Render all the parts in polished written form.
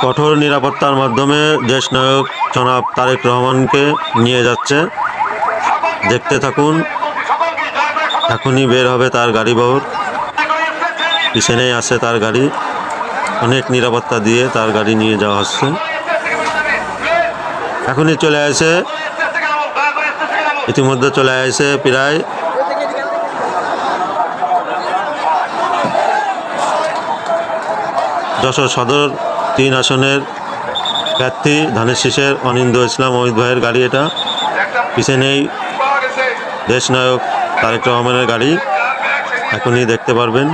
কঠোর নিরাপত্তার মাধ্যমে দেশনায়ক জনাব তারেক রহমানকে নিয়ে যাচ্ছে। দেখতে থাকুন, এখনই বের হবে তার গাড়ি বহর, পিছনেই আছে তার গাড়ি, অনেক নিরাপত্তা দিয়ে তার গাড়ি নিয়ে যাওয়া হচ্ছে। এখনই চলে আসে, ইতিমধ্যে চলে আসে প্রায় যশোর সদর 3 আসনের প্রার্থী ধানের শীষের অনিন্দ ইসলাম অমিত ভাইয়ের গাড়ি। এটা পিছনেই দেশনায়ক তারেক রহমানের গাড়ি, এখনই দেখতে পারবেন।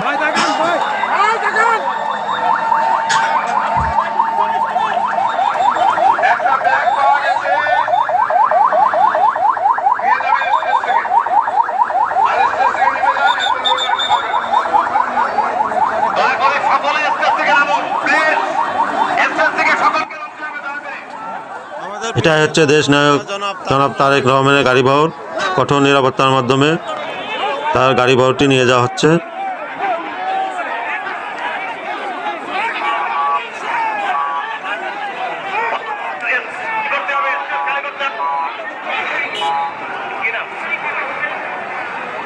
এটাই হচ্ছে দেশনায়ক জনাব তারেক রহমানের গাড়ি বহর। কঠোর নিরাপত্তার মাধ্যমে তার গাড়ি বহরটি নিয়ে যাওয়া হচ্ছে।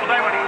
কোথায় বাড়ি?